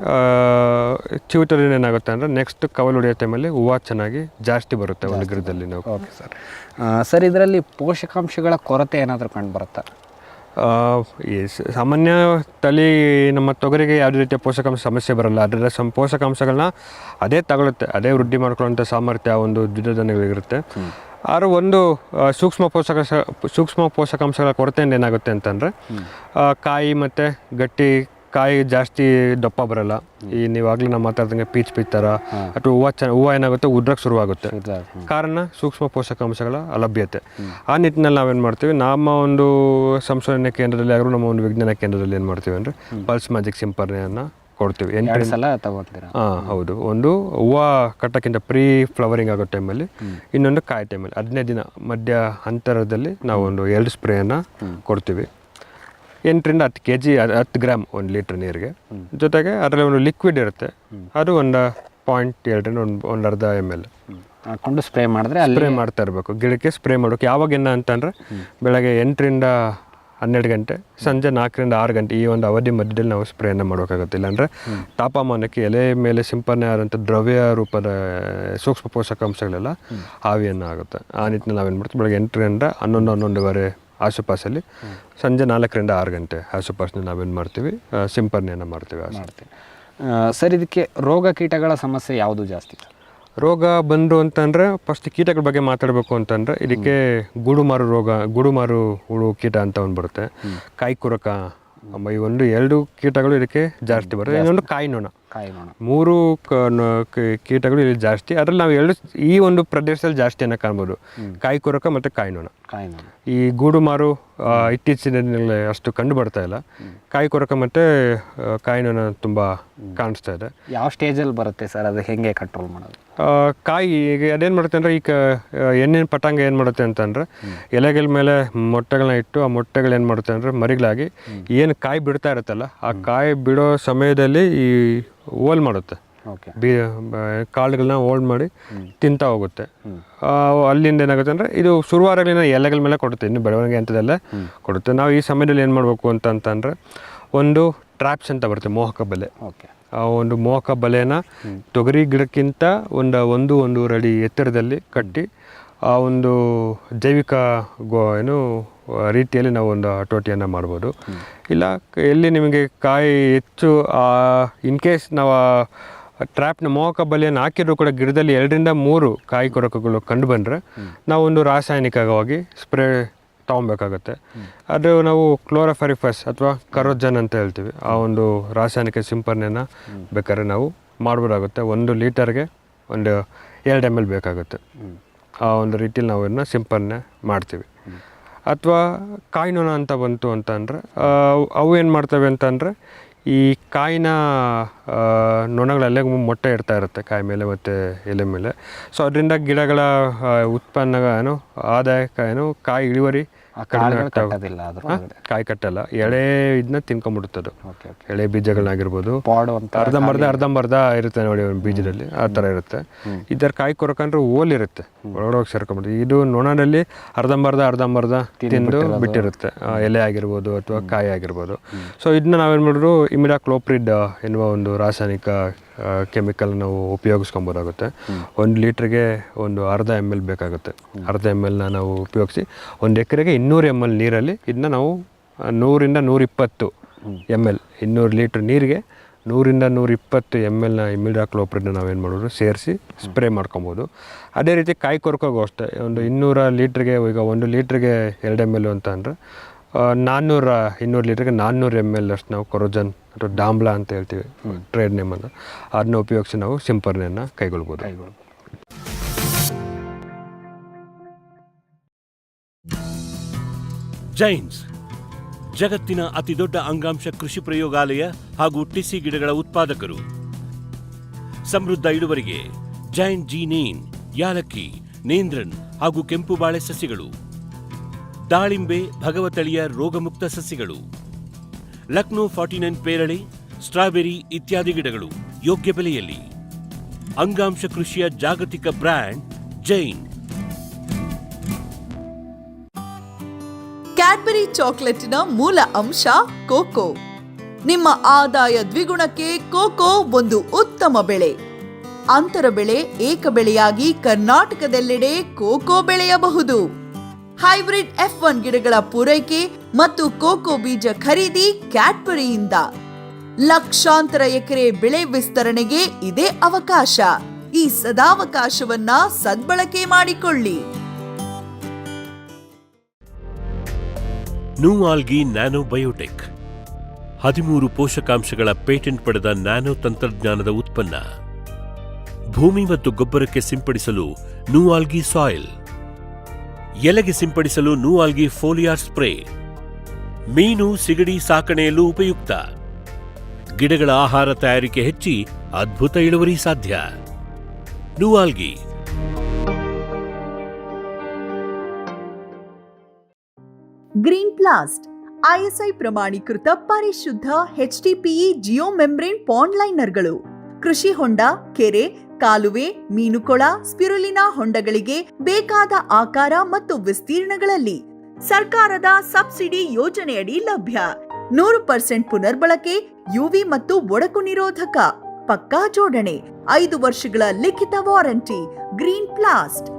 ಚಿವುಟೋದ್ರಿಂದ ಏನಾಗುತ್ತೆ ಅಂದರೆ ನೆಕ್ಸ್ಟ್ ಕವಲು ಹೊಡೆಯೋ ಟೈಮಲ್ಲಿ ಹೂವು ಚೆನ್ನಾಗಿ ಜಾಸ್ತಿ ಬರುತ್ತೆ ಒಂದು ಗಿಡದಲ್ಲಿ ನಾವು. Okay sir. ಸರ್, ಇದರಲ್ಲಿ ಪೋಷಕಾಂಶಗಳ ಕೊರತೆ ಏನಾದರೂ ಕಂಡು ಬರುತ್ತಾ? ಸಾಮಾನ್ಯ ತಳಿ ನಮ್ಮ ತೊಗರಿಗೆ ಯಾವುದೇ ರೀತಿಯ ಪೋಷಕಾಂಶ ಸಮಸ್ಯೆ ಬರಲ್ಲ. ಅದರ ಪೋಷಕಾಂಶಗಳನ್ನ ಅದೇ ತಗೊಳುತ್ತೆ, ಅದೇ ವೃದ್ಧಿ ಮಾಡ್ಕೊಳ್ಳೋಂಥ ಸಾಮರ್ಥ್ಯ ಒಂದು ದ್ವಿದಳಗಳಿಗಿರುತ್ತೆ. ಆದರೂ ಒಂದು ಸೂಕ್ಷ್ಮ ಪೋಷಕಾಂಶಗಳ ಕೊರತೆಯಿಂದ ಏನಾಗುತ್ತೆ ಅಂತಂದರೆ ಕಾಯಿ ಮತ್ತು ಗಟ್ಟಿ ಕಾಯಿ ಜಾಸ್ತಿ ದಪ್ಪ ಬರಲ್ಲ. ಈ ನೀವಾಗಲೇ ನಾವು ಮಾತಾಡ್ದಂಗೆ ಪೀಚ್ ಥರ ಅಥವಾ ಹೂವು ಏನಾಗುತ್ತೆ, ಉದ್ರಕ್ಕೆ ಶುರುವಾಗುತ್ತೆ. ಕಾರಣ ಸೂಕ್ಷ್ಮ ಪೋಷಕಾಂಶಗಳ ಅಲಭ್ಯತೆ. ಆ ನಿಟ್ಟಿನಲ್ಲಿ ನಾವೇನು ಮಾಡ್ತೀವಿ, ನಮ್ಮ ಒಂದು ಸಂಶೋಧನೆ ಕೇಂದ್ರದಲ್ಲಿ ಆಗಲಿ ನಮ್ಮ ಒಂದು ವಿಜ್ಞಾನ ಕೇಂದ್ರದಲ್ಲಿ ಏನು ಮಾಡ್ತೀವಿ ಅಂದರೆ ಪಲ್ಸ್ ಮ್ಯಾಜಿಕ್ ಸಿಂಪರಣೆಯನ್ನು ಕೊಡ್ತೀವಿ. 2 ಸಲ ತಗೊಳ್ತೀರಾ? ಹೌದು. ಒಂದು ಹೂವು ಕಟ್ಟೋಕ್ಕಿಂತ ಪ್ರೀ ಫ್ಲವರಿಂಗ್ ಆಗೋ ಟೈಮಲ್ಲಿ, ಇನ್ನೊಂದು ಕಾಯಿ ಟೈಮಲ್ಲಿ 15 ದಿನ ಮಧ್ಯ ಅಂತರದಲ್ಲಿ ನಾವು ಒಂದು 2 ಸ್ಪ್ರೇಯನ್ನು ಕೊಡ್ತೀವಿ. 8ರಿಂದ 10 kg 10 ಗ್ರಾಮ್ 1 ಲೀಟ್ರ್ ನೀರಿಗೆ. ಜೊತೆಗೆ ಅದರಲ್ಲಿ ಒಂದು ಲಿಕ್ವಿಡ್ ಇರುತ್ತೆ, ಅದು ಒಂದು 0.2ರಿಂದ ಒಂದು ಅರ್ಧ ml ಹಾಕೊಂಡು ಸ್ಪ್ರೇ ಮಾಡಿದ್ರೆ ಸ್ಪ್ರೇ ಮಾಡ್ತಾ ಇರಬೇಕು. ಗಿಡಕ್ಕೆ ಸ್ಪ್ರೇ ಮಾಡೋಕೆ ಯಾವಾಗಿನ ಅಂತಂದರೆ ಬೆಳಗ್ಗೆ 8ರಿಂದ 12 ಗಂಟೆ, ಸಂಜೆ 4ರಿಂದ 6 ಗಂಟೆ ಈ ಒಂದು ಅವಧಿ ಮಧ್ಯದಲ್ಲಿ ನಾವು ಸ್ಪ್ರೇಯನ್ನು ಮಾಡೋಕ್ಕಾಗುತ್ತೆ. ಇಲ್ಲಾಂದರೆ ತಾಪಮಾನಕ್ಕೆ ಎಲೆ ಮೇಲೆ ಸಿಂಪರಣೆ ಆದಂಥ ದ್ರವ್ಯ ರೂಪದ ಸೂಕ್ಷ್ಮ ಪೋಷಕಾಂಶಗಳೆಲ್ಲ ಹಾವಿಯನ್ನು ಆಗುತ್ತೆ. ಆ ನಿಟ್ಟಿನಲ್ಲಿ ನಾವೇನು ಮಾಡ್ತೀವಿ, ಬೆಳಗ್ಗೆ 8ರಿಂದ 11, 11:15 ಆಸುಪಾಸಲ್ಲಿ, ಸಂಜೆ 4ರಿಂದ 6 ಗಂಟೆ ಆಸುಪಾಸಿನಲ್ಲಿ ನಾವೇನು ಮಾಡ್ತೀವಿ, ಸಿಂಪರಣೆಯನ್ನು ಮಾಡ್ತೀವಿ. ಸರ್, ಇದಕ್ಕೆ ರೋಗ ಕೀಟಗಳ ಸಮಸ್ಯೆ ಯಾವುದು ಜಾಸ್ತಿ? ರೋಗ ಬಂದು ಅಂತಂದರೆ ಫಸ್ಟ್ ಕೀಟಗಳ ಬಗ್ಗೆ ಮಾತಾಡಬೇಕು ಅಂತಂದರೆ ಇದಕ್ಕೆ ಗೂಡುಮಾರು ಹುಳು ಕೀಟ ಅಂತ ಒಂದು ಬರುತ್ತೆ, ಕಾಯಿ ಕೊರಕ. ಈ 2 ಕೀಟಗಳು ಇದಕ್ಕೆ ಜಾಸ್ತಿ ಬರುತ್ತೆ. ಇನ್ನೊಂದು ಕಾಯಿ ನೊಣ. 3 ಕೀಟಗಳು ಇಲ್ಲಿ ಜಾಸ್ತಿ. ಅದರಲ್ಲಿ ನಾವು ಈ ಒಂದು ಪ್ರದೇಶದಲ್ಲಿ ಜಾಸ್ತಿಯನ್ನು ಕಾಣ್ಬೋದು, ಕಾಯಿ ಕೊರಕ ಮತ್ತು ಕಾಯಿ ನೊಣ. ಈ ಗೂಡುಮಾರು ಇತ್ತೀಚಿನ ದಿನಗಳಲ್ಲಿ ಅಷ್ಟು ಕಂಡು ಬರ್ತಾ ಇಲ್ಲ. ಕಾಯಿ ಕೊರಕ ಮತ್ತು ಕಾಯಿ ನೊಣ ತುಂಬ ಕಾಣಿಸ್ತಾ ಇದೆ. ಯಾವ ಸ್ಟೇಜಲ್ಲಿ ಬರುತ್ತೆ ಸರ್, ಅದು ಹೇಗೆ ಕಂಟ್ರೋಲ್ ಮಾಡೋದು? ಕಾಯಿ ಈಗ ಅದೇನು ಮಾಡುತ್ತೆ ಅಂದರೆ, ಈಗ ಹೆಣ್ಣಿನ ಪಟಾಂಗ ಏನು ಮಾಡುತ್ತೆ ಅಂತಂದರೆ ಎಲೆಗಳ ಮೇಲೆ ಮೊಟ್ಟೆಗಳನ್ನ ಇಟ್ಟು ಆ ಮೊಟ್ಟೆಗಳು ಏನು ಮಾಡುತ್ತೆ ಅಂದರೆ ಮರಿಗಳಾಗಿ ಏನು ಕಾಯಿ ಬಿಡ್ತಾ ಇರುತ್ತಲ್ಲ, ಆ ಕಾಯಿ ಬಿಡೋ ಸಮಯದಲ್ಲಿ ಈ ಹೋಲ್ ಮಾಡುತ್ತೆ, ಕಾಳುಗಳನ್ನ ಹೋಲ್ಡ್ ಮಾಡಿ ತಿಂತಾ ಹೋಗುತ್ತೆ. ಅಲ್ಲಿಂದ ಏನಾಗುತ್ತೆ ಅಂದರೆ ಇದು ಶುರುವಾರಗಳಿನ ಎಲೆಗಳ ಮೇಲೆ ಕೊಡುತ್ತೆ, ಇನ್ನು ಬೆಳವಣಿಗೆ ಹಂತದಲ್ಲೇ ಕೊಡುತ್ತೆ. ನಾವು ಈ ಸಮಯದಲ್ಲಿ ಏನು ಮಾಡಬೇಕು ಅಂತಂದರೆ ಒಂದು ಟ್ರ್ಯಾಪ್ಸ್ ಅಂತ ಬರುತ್ತೆ, ಮೋಹಕ ಬಲೆ. ಆ ಒಂದು ಮೋಹಕ ಬಲೆನ ತೊಗರಿ ಗಿಡಕ್ಕಿಂತ ಒಂದೂವರೆ ಅಡಿ ಎತ್ತರದಲ್ಲಿ ಕಟ್ಟಿ ಆ ಒಂದು ಜೈವಿಕ ರೀತಿಯಲ್ಲಿ ನಾವು ಒಂದು ಹತೋಟಿಯನ್ನು ಮಾಡ್ಬೋದು. ಇಲ್ಲ ಎಲ್ಲಿ ನಿಮಗೆ ಕಾಯಿ ಹೆಚ್ಚು ಇನ್ ಕೇಸ್ ನಾವು ಟ್ರ್ಯಾಪ್ನ ಮೋಹಕ ಬಲೆಯನ್ನು ಹಾಕಿದ್ರು ಕೂಡ ಗಿಡದಲ್ಲಿ 2ರಿಂದ 3 ಕಾಯಿ ಕೊರಕಗಳು ಕಂಡು ಬಂದರೆ ನಾವು ಒಂದು ರಾಸಾಯನಿಕವಾಗಿ ಸ್ಪ್ರೇ ತೊಗೊಬೇಕಾಗತ್ತೆ. ಅದು ನಾವು ಕ್ಲೋರೋಫರಿಫಸ್ ಅಥವಾ ಕರೋಜನ್ ಅಂತ ಹೇಳ್ತೀವಿ. ಆ ಒಂದು ರಾಸಾಯನಿಕ ಸಿಂಪರಣೆಯನ್ನು ಬೇಕಾದ್ರೆ ನಾವು ಮಾಡ್ಬೋದಾಗುತ್ತೆ. 1 ಲೀಟರ್ಗೆ ಒಂದು 2 ml ಬೇಕಾಗುತ್ತೆ. ಆ ಒಂದು ರೀತಿಯಲ್ಲಿ ನಾವು ಇದನ್ನ ಸಿಂಪರಣೆ ಮಾಡ್ತೀವಿ. ಅಥವಾ ಕಾಯಿ ನೊಣ ಅಂತ ಬಂತು ಅಂತಂದರೆ ಅವು ಏನು ಮಾಡ್ತವೆ ಅಂತಂದರೆ, ಈ ಕಾಯಿನ ನೊಣಗಳಲ್ಲೇ ಮೊಟ್ಟೆ ಇಡ್ತಾ ಇರುತ್ತೆ ಕಾಯಿ ಮೇಲೆ ಮತ್ತು ಎಲೆ ಮೇಲೆ. ಸೊ ಅದರಿಂದ ಗಿಡಗಳ ಉತ್ಪನ್ನ ಆದಾಯ ಕಾಯಿ ಇಳುವರಿ ಕಾಯಿ ಕಟ್ಟಲ್ಲ, ಎಳೆ ಇದನ್ನ ತಿನ್ಕೊಂಡ್ಬಿಡುತ್ತದು. ಎಳೆ ಬೀಜಗಳನ್ನಾಗಿರ್ಬೋದು, ಅರ್ಧಂಬರ್ಧ ಇರುತ್ತೆ ನೋಡಿ ಬೀಜದಲ್ಲಿ, ಆ ಥರ ಇರುತ್ತೆ. ಇದರ ಕಾಯಿ ಕೊರಕಂದ್ರೆ ಓಲ್ ಇರುತ್ತೆ, ಒಳಗಡೆ ಸೇರ್ಕೊಂಡ್ಬಿಡುತ್ತೆ. ಇದು ನೊಣದಲ್ಲಿ ಅರ್ಧಂಬರ್ಧ ತಿಂದು ಬಿಟ್ಟಿರುತ್ತೆ, ಎಲೆ ಆಗಿರ್ಬೋದು ಅಥವಾ ಕಾಯಿ ಆಗಿರ್ಬೋದು. ಸೊ ಇದನ್ನ ನಾವೇನು ಮಾಡಿದ್ರು ಇಮಿಡಾಕ್ಲೋಪ್ರಿಡ್ ಎನ್ನುವ ಒಂದು ರಾಸಾಯನಿಕ ಕೆಮಿಕಲ್ ನಾವು ಉಪಯೋಗಿಸ್ಕೊಬೋದಾಗುತ್ತೆ. 1 ಲೀಟ್ರಿಗೆ ಒಂದು ಅರ್ಧ ml ಬೇಕಾಗುತ್ತೆ. ಅರ್ಧ ml ನಾವು ಉಪಯೋಗಿಸಿ 1 ಎಕರೆಗೆ 200 ml ನೀರಲ್ಲಿ ಇದನ್ನ ನಾವು 100ರಿಂದ 120 ml 200 ಲೀಟ್ರ್ ನೀರಿಗೆ 100ರಿಂದ 120 ml ಇಮಿಡಾಕ್ಲೋಪ್ರಿಡ್ನ ನಾವೇನು ಮಾಡೋದು ಸೇರಿಸಿ ಸ್ಪ್ರೇ ಮಾಡ್ಕೊಬೋದು. ಅದೇ ರೀತಿ ಕಾಯಿ ಕೊರಕೋಗೂ ಅಷ್ಟೇ, ಒಂದು 200 ಲೀಟ್ರಿಗೆ ಈಗ 1 ಲೀಟ್ರಿಗೆ 2 ml ಅಂತ ಅಂದರೆ 200 ಲೀಟ್ರಿಗೆ 400 ml ಅಷ್ಟು ನಾವು ಕೊರೋಜನ್ ಅಥವಾ ಡಾಂಬ್ಲಾ ಅಂತ ಹೇಳ್ತೀವಿ ಟ್ರೇಡ್ ನೇಮನ್ನು, ಅದನ್ನ ಉಪಯೋಗಿಸಿ ನಾವು ಸಿಂಪರಣೆಯನ್ನು ಕೈಗೊಳ್ಬೋದು. ಜೈನ್ಸ್ ಜಗತ್ತಿನ ಅತಿದೊಡ್ಡ ಅಂಗಾಂಶ ಕೃಷಿ ಪ್ರಯೋಗಾಲಯ ಹಾಗೂ ಟಿಸಿ ಗಿಡಗಳ ಉತ್ಪಾದಕರು. ಸಮೃದ್ಧ ಇಳುವರಿಗೆ ಜೈನ್ ಜೀನೇನ್, ಯಾಲಕ್ಕಿ, ನೇಂದ್ರನ್ ಹಾಗೂ ಕೆಂಪು ಬಾಳೆ ಸಸಿಗಳು, ದಾಳಿಂಬೆ, ಭಗವತಳಿಯ ರೋಗಮುಕ್ತ ಸಸಿಗಳು, ಲಕ್ನೋ 49 ಪೇರಳೆ, ಸ್ಟ್ರಾಬೆರಿ ಇತ್ಯಾದಿ ಗಿಡಗಳು ಯೋಗ್ಯ ಬೆಲೆಯಲ್ಲಿ. ಅಂಗಾಂಶ ಕೃಷಿಯ ಜಾಗತಿಕ ಬ್ರ್ಯಾಂಡ್ ಜೈನ್. ಕ್ಯಾಡ್ಬರಿ ಚಾಕೊಲೇಟಿನ ಮೂಲ ಅಂಶ ಕೋಕೋ. ನಿಮ್ಮ ಆದಾಯ ದ್ವಿಗುಣಕ್ಕೆ ಕೋಕೋ ಒಂದು ಉತ್ತಮ ಬೆಳೆ. ಅಂತರ ಬೆಳೆ, ಏಕ ಬೆಳೆಯಾಗಿ ಕರ್ನಾಟಕದೆಲ್ಲೆಡೆ ಕೋಕೋ ಬೆಳೆಯಬಹುದು. ಹೈಬ್ರಿಡ್ F1 ಗಿಡಗಳ ಪೂರೈಕೆ ಮತ್ತು ಕೋಕೋ ಬೀಜ ಖರೀದಿ ಕ್ಯಾಡ್ಬರಿಯಿಂದ. ಲಕ್ಷಾಂತರ ಎಕರೆ ಬೆಳೆ ವಿಸ್ತರಣೆಗೆ ಇದೇ ಅವಕಾಶ. ಈ ಸದಾವಕಾಶವನ್ನ ಸದ್ಬಳಕೆ ಮಾಡಿಕೊಳ್ಳಿ. ನೂಆಲ್ಗಿ ನ್ಯಾನೋ ಬಯೋಟೆಕ್ 13 ಪೋಷಕಾಂಶಗಳ ಪೇಟೆಂಟ್ ಪಡೆದ ನ್ಯಾನೋ ತಂತ್ರಜ್ಞಾನದ ಉತ್ಪನ್ನ. ಭೂಮಿ ಮತ್ತು ಗೊಬ್ಬರಕ್ಕೆ ಸಿಂಪಡಿಸಲು ನೂಆಲ್ಗಿ ಸಾಯಿಲ್, ಎಲೆಗೆ ಸಿಂಪಡಿಸಲು ನೂಆಲ್ಗಿ ಫೋಲಿಯಾರ್ ಸ್ಪ್ರೇ, ಮೀನು ಸಿಗಡಿ ಸಾಕಣೆಯಲ್ಲೂ ಉಪಯುಕ್ತ. ಗಿಡಗಳ ಆಹಾರ ತಯಾರಿಕೆ ಹೆಚ್ಚಿ ಅದ್ಭುತ ಇಳುವರಿ ಸಾಧ್ಯ. ನೂಆಲ್ಗಿ. ಗ್ರೀನ್ ಪ್ಲಾಸ್ಟ್ ISI ಪ್ರಮಾಣೀಕೃತ ಪರಿಶುದ್ಧ HDPE ಜಿಯೋ ಮೆಂಬ್ರೇನ್ ಪಾಂಡ್ ಲೈನರ್ಗಳು. ಕೃಷಿ ಹೊಂಡ, ಕೆರೆ, ಕಾಲುವೆ, ಮೀನುಕೊಳ, ಸ್ಪಿರುಲಿನಾ ಹೊಂಡಗಳಿಗೆ ಬೇಕಾದ ಆಕಾರ ಮತ್ತು ವಿಸ್ತೀರ್ಣಗಳಲ್ಲಿ ಸರ್ಕಾರದ ಸಬ್ಸಿಡಿ ಯೋಜನೆಯಡಿ ಲಭ್ಯ. 100% ಪುನರ್ಬಳಕೆ, UV ಮತ್ತು ಒಡಕು ನಿರೋಧಕ, ಪಕ್ಕಾ ಜೋಡಣೆ, 5 ವರ್ಷಗಳ ಲಿಖಿತ ವಾರಂಟಿ. ಗ್ರೀನ್ ಪ್ಲಾಸ್ಟ್.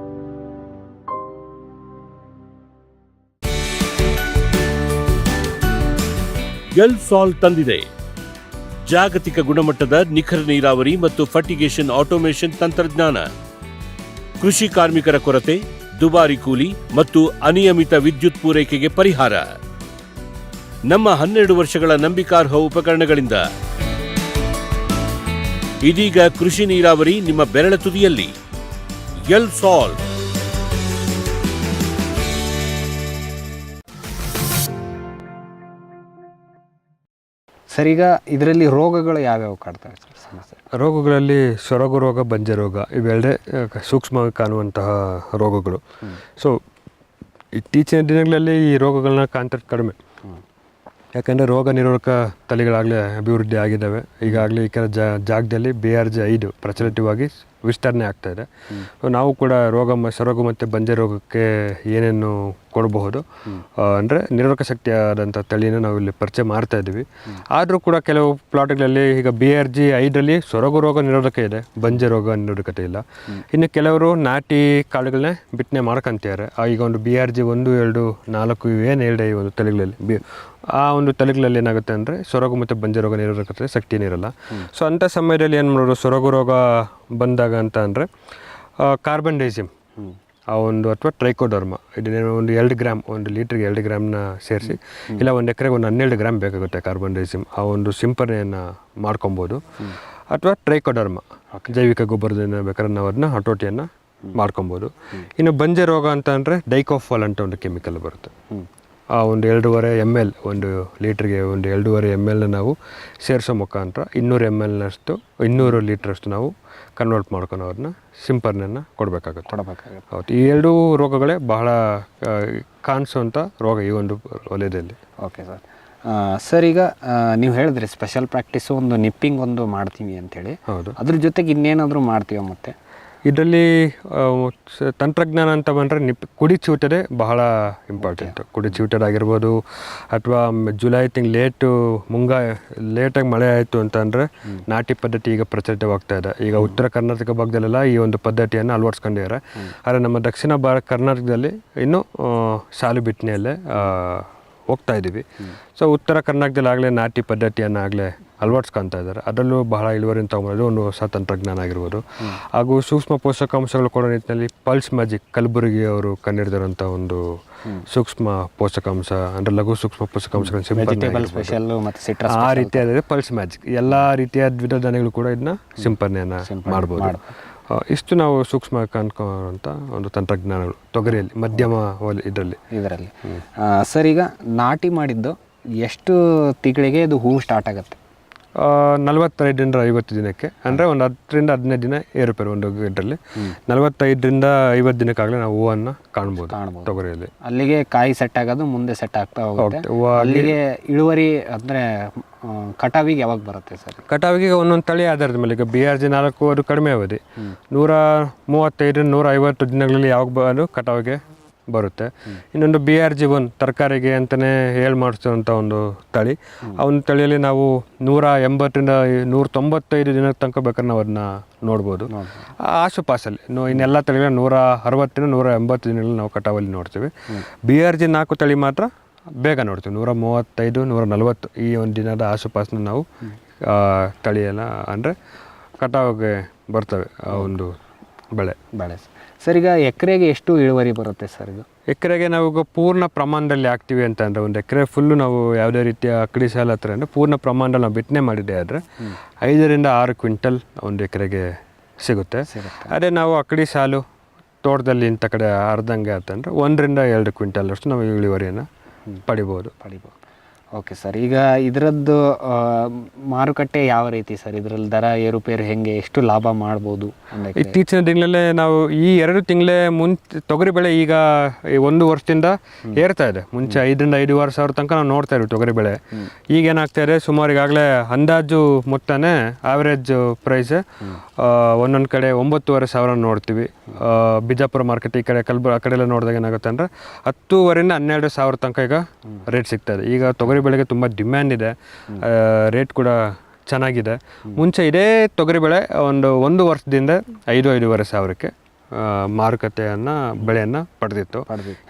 ಎಲ್ಸಾಲ್ ತಂದಿದೆ ಜಾಗತಿಕ ಗುಣಮಟ್ಟದ ನಿಖರ ನೀರಾವರಿ ಮತ್ತು ಫರ್ಟಿಗೇಷನ್ ಆಟೋಮೇಷನ್ ತಂತ್ರಜ್ಞಾನ. ಕೃಷಿ ಕಾರ್ಮಿಕರ ಕೊರತೆ, ದುಬಾರಿ ಕೂಲಿ ಮತ್ತು ಅನಿಯಮಿತ ವಿದ್ಯುತ್ ಪೂರೈಕೆಗೆ ಪರಿಹಾರ. ನಮ್ಮ 12 ವರ್ಷಗಳ ನಂಬಿಕಾರ್ಹ ಉಪಕರಣಗಳಿಂದ ಇದೀಗ ಕೃಷಿ ನೀರಾವರಿ ನಿಮ್ಮ ಬೆರಳ ತುದಿಯಲ್ಲಿ. ಎಲ್ಸಾಲ್. ಸರ್, ಈಗ ಇದರಲ್ಲಿ ರೋಗಗಳು ಯಾವ್ಯಾವ ಕಾಡ್ತವೆ ಸರ್? ಸಮಸ್ಯೆ ರೋಗಗಳಲ್ಲಿ ಸೊರಗು ರೋಗ, ಬಂಜೆ ರೋಗ ಇವೆರಡೇ ಸೂಕ್ಷ್ಮವಾಗಿ ಕಾಣುವಂತಹ ರೋಗಗಳು. ಸೊ ಇತ್ತೀಚಿನ ದಿನಗಳಲ್ಲಿ ಈ ರೋಗಗಳನ್ನ ಕಾಣ್ತಿರೋದು ಕಡಿಮೆ. ಯಾಕಂದರೆ ರೋಗ ನಿರೋಧಕ ತಳಿಗಳಾಗಲೇ ಅಭಿವೃದ್ಧಿ ಆಗಿದ್ದಾವೆ. ಈಗಾಗಲೇ ಈ ಕೆಲವು ಜಾಗದಲ್ಲಿ BRG-5 ಪ್ರಚಲಿತವಾಗಿ ವಿಸ್ತರಣೆ ಆಗ್ತಾ ಇದೆ. ನಾವು ಕೂಡ ಸೊರಗು ಮತ್ತು ಬಂಜೆ ರೋಗಕ್ಕೆ ಏನೇನು ಕೊಡಬಹುದು ಅಂದರೆ ನಿರೋಧಕ ಶಕ್ತಿಯಾದಂಥ ತಳಿನ ನಾವು ಇಲ್ಲಿ ಪರಿಚಯ ಮಾಡ್ತಾ ಇದ್ದೀವಿ. ಆದರೂ ಕೂಡ ಕೆಲವು ಪ್ಲಾಟ್ಗಳಲ್ಲಿ ಈಗ BRG-5ರಲ್ಲಿ ಸೊರಗು ರೋಗ ನಿರೋಧಕ ಇದೆ, ಬಂಜೆ ರೋಗ ನಿರೋಧಕತೆ ಇಲ್ಲ. ಇನ್ನು ಕೆಲವರು ನಾಟಿ ಕಾಳುಗಳನ್ನೇ ಬಿತ್ತನೆ ಮಾಡ್ಕೊಂತಿದ್ದಾರೆ. ಈಗ ಒಂದು BRG-1, 2, 4 ಏನು ಹೇಳಿದೆ ಈ ಒಂದು ತಳಿಗಳಲ್ಲಿ, ಆ ಒಂದು ತಳಿಗಳಲ್ಲಿ ಏನಾಗುತ್ತೆ ಅಂದರೆ ಸೊರಗು ಮತ್ತು ಬಂಜೆ ರೋಗ ನಿರೋಧಕತೆ ಶಕ್ತಿನೇ ಇರಲ್ಲ. ಸೊ ಅಂಥ ಸಮಯದಲ್ಲಿ ಏನು ಮಾಡೋದು, ಸೊರಗು ರೋಗ ಬಂದಾಗ ಅಂತ ಅಂದರೆ ಕಾರ್ಬನ್ ಡೈಸಿಮ್ ಆ ಒಂದು ಅಥವಾ ಟ್ರೈಕೋಡರ್ಮ ಇದನ್ನೇನು ಒಂದು 2 ಗ್ರಾಮ್, 1 ಲೀಟ್ರಿಗೆ 2 ಗ್ರಾಮ್ನ ಸೇರಿಸಿ, ಇಲ್ಲ 1 ಎಕರೆಗೆ ಒಂದು 12 ಗ್ರಾಮ್ ಬೇಕಾಗುತ್ತೆ ಕಾರ್ಬನ್ ಡೈಸಿಮ್. ಆ ಒಂದು ಸಿಂಪರಣೆಯನ್ನು ಮಾಡ್ಕೊಬೋದು. ಅಥವಾ ಟ್ರೈಕೋಡರ್ಮ ಜೈವಿಕ ಗೊಬ್ಬರದಿಂದ ಬೇಕಾದ್ರೆ ನಾವು ಅದನ್ನ ಹತೋಟಿಯನ್ನು ಮಾಡ್ಕೊಬೋದು. ಇನ್ನು ಬಂಜೆ ರೋಗ ಅಂತ ಅಂದರೆ ಡೈಕೋಫಾಲ್ ಅಂತ ಒಂದು ಕೆಮಿಕಲ್ ಬರುತ್ತೆ. ಆ ಒಂದು 2.5 ml 1 ಲೀಟ್ರಿಗೆ ಒಂದು 2.5 ml ನಾವು ಸೇರಿಸೋ ಮುಖಾಂತರ 200 ml 200 ಲೀಟ್ರಷ್ಟು ನಾವು ಕನ್ವರ್ಟ್ ಮಾಡ್ಕೊಂಡು ಅವ್ರನ್ನ ಸಿಂಪರಣೆಯನ್ನು ಕೊಡಬೇಕಾಗುತ್ತೆ. ಹೌದು, ಈ 2 ರೋಗಗಳೇ ಬಹಳ ಕಾಣಿಸುವಂಥ ರೋಗ ಈ ಒಂದು ವಲಯದಲ್ಲಿ. Okay sir. ಸರ್, ಈಗ ನೀವು ಹೇಳಿದ್ರಿ ಸ್ಪೆಷಲ್ ಪ್ರಾಕ್ಟೀಸು ಒಂದು ನಿಪ್ಪಿಂಗ್ ಒಂದು ಮಾಡ್ತೀವಿ ಅಂಥೇಳಿ. ಹೌದು. ಅದ್ರ ಜೊತೆಗೆ ಇನ್ನೇನಾದರೂ ಮಾಡ್ತೀವ ಮತ್ತೆ? ಇದರಲ್ಲಿ ತಂತ್ರಜ್ಞಾನ ಅಂತ ಬಂದರೆ ಕುಡಿ ಚೂಟದೆ ಬಹಳ ಇಂಪಾರ್ಟೆಂಟು. ಕುಡಿ ಚೂಟದಾಗಿರ್ಬೋದು, ಅಥವಾ ಜುಲೈ ತಿಂಗಳು ಲೇಟಾಗಿ ಮಳೆ ಆಯಿತು ಅಂತಂದರೆ ನಾಟಿ ಪದ್ಧತಿ ಈಗ ಪ್ರಚಲಿತವಾಗ್ತಾ ಇದೆ. ಈಗ ಉತ್ತರ ಕರ್ನಾಟಕ ಭಾಗದಲ್ಲೆಲ್ಲ ಈ ಒಂದು ಪದ್ಧತಿಯನ್ನು ಅಳವಡಿಸ್ಕೊಂಡಿದ್ದಾರೆ. ಆದರೆ ನಮ್ಮ ದಕ್ಷಿಣ ಕರ್ನಾಟಕದಲ್ಲಿ ಇನ್ನೂ ಸಾಲು ಬಿತ್ತನೆಯಲ್ಲೇ ಹೋಗ್ತಾ ಇದ್ದೀವಿ. ಸೊ ಉತ್ತರ ಕರ್ನಾಟಕದಲ್ಲಿ ಆಗಲೇ ನಾಟಿ ಪದ್ಧತಿಯನ್ನು ಆಗಲೇ ಅಳವಡಿಸ್ಕೊತಾ ಇದ್ದಾರೆ. ಅದರಲ್ಲೂ ಬಹಳ ಇಳುವರಿನ ತೊಗೊಂಡು ಒಂದು ಹೊಸ ತಂತ್ರಜ್ಞಾನ ಆಗಿರ್ಬೋದು. ಹಾಗೂ ಸೂಕ್ಷ್ಮ ಪೋಷಕಾಂಶಗಳು ಕೊಡೋ ನಿಟ್ಟಿನಲ್ಲಿ ಪಲ್ಸ್ ಮ್ಯಾಜಿಕ್ ಕಲಬುರಗಿ ಅವರು ಕಂಡಿಡಿದಿರೋಂಥ ಒಂದು ಸೂಕ್ಷ್ಮ ಪೋಷಕಾಂಶ ಅಂದರೆ ಲಘು ಸೂಕ್ಷ್ಮ ಪೋಷಕಾಂಶಗಳನ್ನು ಸಿಂಪಡಣೆ ಆ ರೀತಿಯಾದ ಪಲ್ಸ್ ಮ್ಯಾಜಿಕ್ ಎಲ್ಲ ರೀತಿಯ ದ್ವಿದಳ ಧಾನ್ಯಗಳು ಕೂಡ ಇದನ್ನ ಸಿಂಪಡಣೆಯನ್ನು ಮಾಡ್ಬೋದು. ಇಷ್ಟು ನಾವು ಸೂಕ್ಷ್ಮ ಕಾಣ್ಕೊಳ್ಳೋಂಥ ಒಂದು ತಂತ್ರಜ್ಞಾನಗಳು ತೊಗರಿಯಲ್ಲಿ ಮಧ್ಯಮ ಇದರಲ್ಲಿ. ಸರ್, ಈಗ ನಾಟಿ ಮಾಡಿದ್ದು ಎಷ್ಟು ತಿಂಗಳಿಗೆ ಇದು ಹೂವು ಸ್ಟಾರ್ಟ್ ಆಗುತ್ತೆ? 45ರಿಂದ 50 ದಿನಕ್ಕೆ, ಅಂದರೆ ಒಂದು 10ರಿಂದ 15 ದಿನ ಏರುಪೇರು ಒಂದು ಗಿಡದಲ್ಲಿ. 45ರಿಂದ 50 ದಿನಕ್ಕಾಗಲೇ ನಾವು ಹೂವನ್ನು ಕಾಣ್ಬೋದು ತೊಗರಿಯಲ್ಲಿ. ಅಲ್ಲಿಗೆ ಕಾಯಿ ಸೆಟ್ ಆಗೋದು ಮುಂದೆ ಸೆಟ್ ಆಗ್ತಾ ಹೋಗುತ್ತೆ. ಅಲ್ಲಿಗೆ ಇಳುವರಿ ಅಂದರೆ ಕಟಾವಿಗೆ ಯಾವಾಗ ಬರುತ್ತೆ ಸರ್? ಕಟಾವಿಗೆ ಒಂದೊಂದು ತಳಿ ಆಧಾರದ ಮೇಲೆ. ಈಗ BRG 4 ಅದು ಕಡಿಮೆ ಅವಧಿ, 135ರಿಂದ 150 ದಿನಗಳಲ್ಲಿ ಯಾವಾಗ ಕಟಾವಿಗೆ ಬರುತ್ತೆ. ಇನ್ನೊಂದು BRG 1 ತರಕಾರಿಗೆ ಅಂತಲೇ ಮಾಡಿಸಿರೋಂಥ ಒಂದು ತಳಿ. ಆ ಒಂದು ತಳಿಯಲ್ಲಿ ನಾವು 180ರಿಂದ 195 ದಿನದ ತನಕ ಬೇಕಾದ್ರೆ ನಾವು ಅದನ್ನ ನೋಡ್ಬೋದು. ಆಸುಪಾಸಲ್ಲಿ ಇನ್ನೆಲ್ಲ ತಳಿಗಳ 160ರಿಂದ 180 ದಿನಗಳಲ್ಲಿ ನಾವು ಕಟಾವಲ್ಲಿ ನೋಡ್ತೀವಿ. BRG 4 ತಳಿ ಮಾತ್ರ ಬೇಗ ನೋಡ್ತೀವಿ, 135, 140 ಈ ಒಂದು ದಿನದ ಆಸುಪಾಸನ್ನ ನಾವು ತಳಿಯೆಲ್ಲ ಅಂದರೆ ಕಟಾವಿಗೆ ಬರ್ತವೆ ಆ ಒಂದು ಬೆಳೆ. ಸರ್, ಈಗ ಎಕರೆಗೆ ಎಷ್ಟು ಇಳುವರಿ ಬರುತ್ತೆ ಸರ್? ಇದು ಎಕರೆಗೆ ನಾವು ಪೂರ್ಣ ಪ್ರಮಾಣದಲ್ಲಿ ಹಾಕ್ತೀವಿ ಅಂತಂದರೆ ಒಂದು ಎಕರೆ ಫುಲ್ಲು ನಾವು ಯಾವುದೇ ರೀತಿಯ ಅಕ್ಕಡಿ ಸಾಲ ಹತ್ರ ಅಂದರೆ ಪೂರ್ಣ ಪ್ರಮಾಣದಲ್ಲಿ ನಾವು ಬಿತ್ತನೆ ಮಾಡಿದ್ದೆ ಆದರೆ 5ರಿಂದ 6 ಕ್ವಿಂಟಲ್ ಒಂದು ಎಕರೆಗೆ ಸಿಗುತ್ತೆ. ಅದೇ ನಾವು ಅಕ್ಕಡಿ ಸಾಲು ತೋಟದಲ್ಲಿ ಇಂಥ ಕಡೆ ಅರ್ಧಂಗೆ ಅಂತಂದರೆ 1ರಿಂದ 2 ಕ್ವಿಂಟಲ್ ಅಷ್ಟು ನಾವು ಇಳುವರಿಯನ್ನು ಪಡಿಬೋದು. ಓಕೆ ಸರ್, ಈಗ ಇದರದ್ದು ಮಾರುಕಟ್ಟೆ ಯಾವ ರೀತಿ ಸರ್? ಇದರಲ್ಲಿ ದರ ಏರುಪೇರು ಹೆಂಗೆ, ಎಷ್ಟು ಲಾಭ ಮಾಡ್ಬೋದು? ಇತ್ತೀಚಿನ ದಿನಗಳಲ್ಲೇ ನಾವು ಈ 2 ತಿಂಗಳೇ ಮುಂಚೆ ತೊಗರಿ ಬೆಳೆ ಈಗ 1 ವರ್ಷದಿಂದ ಏರ್ತಾ ಇದೆ. ಮುಂಚೆ 5ರಿಂದ 5,500 ಸಾವಿರ ತನಕ ನಾವು ನೋಡ್ತಾ ಇದ್ವಿ ತೊಗರಿ ಬೆಳೆ. ಈಗ ಏನಾಗ್ತಾ ಇದೆ, ಸುಮಾರು ಈಗಾಗಲೇ ಅಂದಾಜು ಮೊತ್ತನೇ ಆವ್ರೇಜ್ ಪ್ರೈಸ್ ಒಂದೊಂದು ಕಡೆ 9,500 ನೋಡ್ತೀವಿ. ಬಿಜಾಪುರ ಮಾರ್ಕೆಟ್ ಈ ಕಡೆ ಆ ಕಡೆ ಎಲ್ಲ ನೋಡಿದಾಗ ಏನಾಗುತ್ತೆ ಅಂದರೆ 10,500ರಿಂದ 12,000 ತನಕ ಈಗ ರೇಟ್ ಸಿಗ್ತಾ ಇದೆ. ಈಗ ತೊಗರಿ ಬೆಳೆಗೆ ತುಂಬ ಡಿಮ್ಯಾಂಡ್ ಇದೆ, ರೇಟ್ ಕೂಡ ಚೆನ್ನಾಗಿದೆ. ಮುಂಚೆ ಇದೇ ತೊಗರಿ ಬೆಳೆ ಒಂದು ವರ್ಷದಿಂದ 5,500 ಸಾವಿರಕ್ಕೆ ಮಾರುಕಟ್ಟೆಯನ್ನು ಬೆಳೆಯನ್ನು ಪಡೆದಿತ್ತು.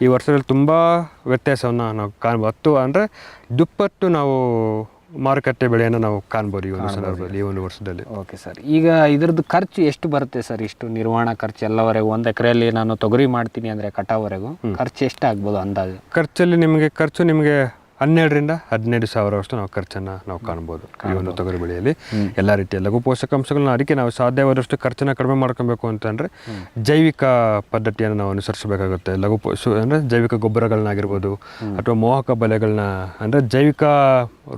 ಈ ವರ್ಷದಲ್ಲಿ ತುಂಬ ವ್ಯತ್ಯಾಸವನ್ನು ನಾವು ಕಾಣ್ಬೋದು. 10 ಅಂದರೆ 20 ನಾವು ಮಾರುಕಟ್ಟೆ ಬೆಳೆಯನ್ನು ನಾವು ಕಾಣ್ಬೋದು ಈ ಒಂದು ಸಂದರ್ಭದಲ್ಲಿ, ಈ ಒಂದು ವರ್ಷದಲ್ಲಿ. ಓಕೆ ಸರ್, ಈಗ ಇದರದ್ದು ಖರ್ಚು ಎಷ್ಟು ಬರುತ್ತೆ ಸರ್? ಇಷ್ಟು ನಿರ್ವಹಣಾ ಖರ್ಚು ಎಲ್ಲವರೆಗೂ ಒಂದು ಎಕರೆಯಲ್ಲಿ ನಾನು ತೊಗರಿ ಮಾಡ್ತೀನಿ ಅಂದರೆ ಕಟಾವರೆಗೂ ಖರ್ಚು ಎಷ್ಟು ಆಗ್ಬೋದು ಅಂದಾಜು? ಖರ್ಚಲ್ಲಿ ನಿಮಗೆ 12ರಿಂದ 15 ಸಾವಿರ ಅಷ್ಟು ನಾವು ಖರ್ಚನ್ನು ನಾವು ಕಾಣ್ಬೋದು ಈ ಒಂದು ತೊಗರಿ ಬೆಳೆಯಲ್ಲಿ. ಎಲ್ಲ ರೀತಿಯ ಲಘು ಪೋಷಕಾಂಶಗಳನ್ನ ಅದಕ್ಕೆ ನಾವು ಸಾಧ್ಯವಾದಷ್ಟು ಖರ್ಚನ್ನು ಕಡಿಮೆ ಮಾಡ್ಕೊಬೇಕು ಅಂತಂದರೆ ಜೈವಿಕ ಪದ್ಧತಿಯನ್ನು ನಾವು ಅನುಸರಿಸಬೇಕಾಗುತ್ತೆ. ಅಂದರೆ ಜೈವಿಕ ಗೊಬ್ಬರಗಳನ್ನಾಗಿರ್ಬೋದು ಅಥವಾ ಮೋಹಕ ಬಲೆಗಳನ್ನ ಅಂದರೆ ಜೈವಿಕ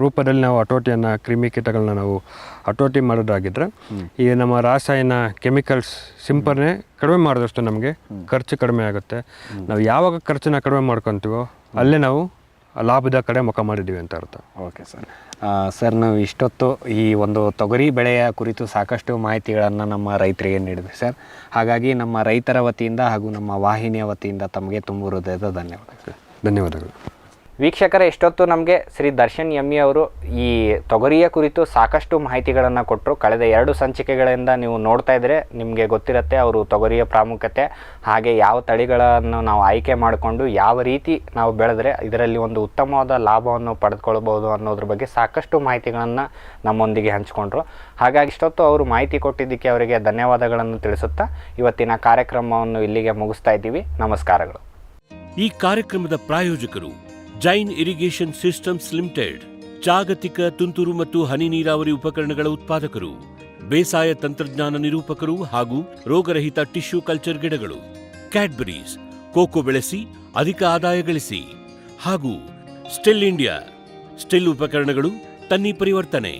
ರೂಪದಲ್ಲಿ ನಾವು ಹತೋಟಿಯನ್ನು, ಕ್ರಿಮಿಕೀಟಗಳನ್ನ ನಾವು ಹತೋಟಿ ಮಾಡೋದಾಗಿದ್ದರೆ ಈ ನಮ್ಮ ರಾಸಾಯನ ಕೆಮಿಕಲ್ಸ್ ಸಿಂಪರಣೆ ಕಡಿಮೆ ಮಾಡಿದಷ್ಟು ನಮಗೆ ಖರ್ಚು ಕಡಿಮೆ ಆಗುತ್ತೆ. ನಾವು ಯಾವಾಗ ಖರ್ಚನ್ನು ಕಡಿಮೆ ಮಾಡ್ಕೊತೀವೋ ಅಲ್ಲೇ ನಾವು ಲಾಭದ ಕಡೆ ಮುಖ ಮಾಡಿದ್ದೀವಿ ಅಂತ ಅರ್ಥ. Okay sir. ಸರ್, ನಾವು ಇಷ್ಟೊತ್ತು ಈ ಒಂದು ತೊಗರಿ ಬೆಳೆಯ ಕುರಿತು ಸಾಕಷ್ಟು ಮಾಹಿತಿಗಳನ್ನು ನಮ್ಮ ರೈತರಿಗೆ ನೀಡಿದ್ವಿ ಸರ್. ಹಾಗಾಗಿ ನಮ್ಮ ರೈತರ ವತಿಯಿಂದ ಹಾಗೂ ನಮ್ಮ ವಾಹಿನಿಯ ವತಿಯಿಂದ ತಮಗೆ ತುಂಬ ಹೃದಯದ ಧನ್ಯವಾದಗಳು. ವೀಕ್ಷಕರೇ, ಇಷ್ಟೊತ್ತು ನಮಗೆ ಶ್ರೀ ದರ್ಶನ್ ಎಮ್ಮಿ ಅವರು ಈ ತೊಗರಿಯ ಕುರಿತು ಸಾಕಷ್ಟು ಮಾಹಿತಿಗಳನ್ನು ಕೊಟ್ಟರು. ಕಳೆದ 2 ಸಂಚಿಕೆಗಳಿಂದ ನೀವು ನೋಡ್ತಾ ಇದ್ದರೆ ನಿಮಗೆ ಗೊತ್ತಿರುತ್ತೆ ಅವರು ತೊಗರಿಯ ಪ್ರಾಮುಖ್ಯತೆ, ಹಾಗೆ ಯಾವ ತಳಿಗಳನ್ನು ನಾವು ಆಯ್ಕೆ ಮಾಡಿಕೊಂಡು ಯಾವ ರೀತಿ ನಾವು ಬೆಳೆದ್ರೆ ಇದರಲ್ಲಿ ಒಂದು ಉತ್ತಮವಾದ ಲಾಭವನ್ನು ಪಡೆದುಕೊಳ್ಬೋದು ಅನ್ನೋದ್ರ ಬಗ್ಗೆ ಸಾಕಷ್ಟು ಮಾಹಿತಿಗಳನ್ನು ನಮ್ಮೊಂದಿಗೆ ಹಂಚಿಕೊಂಡ್ರು. ಹಾಗಾಗಿ ಇಷ್ಟೊತ್ತು ಅವರು ಮಾಹಿತಿ ಕೊಟ್ಟಿದ್ದಕ್ಕೆ ಅವರಿಗೆ ಧನ್ಯವಾದಗಳನ್ನು ತಿಳಿಸುತ್ತಾ ಇವತ್ತಿನ ಕಾರ್ಯಕ್ರಮವನ್ನು ಇಲ್ಲಿಗೆ ಮುಗಿಸ್ತಾ ಇದ್ದೀವಿ. ನಮಸ್ಕಾರಗಳು. ಈ ಕಾರ್ಯಕ್ರಮದ ಪ್ರಾಯೋಜಕರು ಜೈನ್ ಇರಿಗೇಷನ್ ಸಿಸ್ಟಮ್ಸ್ ಲಿಮಿಟೆಡ್, ಜಾಗತಿಕ ತುಂತುರು ಮತ್ತು ಹನಿ ನೀರಾವರಿ ಉಪಕರಣಗಳ ಉತ್ಪಾದಕರು, ಬೇಸಾಯ ತಂತ್ರಜ್ಞಾನ ನಿರೂಪಕರು ಹಾಗೂ ರೋಗರಹಿತ ಟಿಶ್ಯೂ ಕಲ್ಚರ್ ಗಿಡಗಳು, ಕ್ಯಾಡ್ಬರೀಸ್, ಕೋಕೋ ಬೆಳೆಸಿ ಅಧಿಕ ಆದಾಯ ಗಳಿಸಿ, ಹಾಗೂ ಸ್ಟಿಲ್ ಇಂಡಿಯಾ, ಸ್ಟಿಲ್ ಉಪಕರಣಗಳು ತನ್ನಿ ಪರಿವರ್ತನೆ.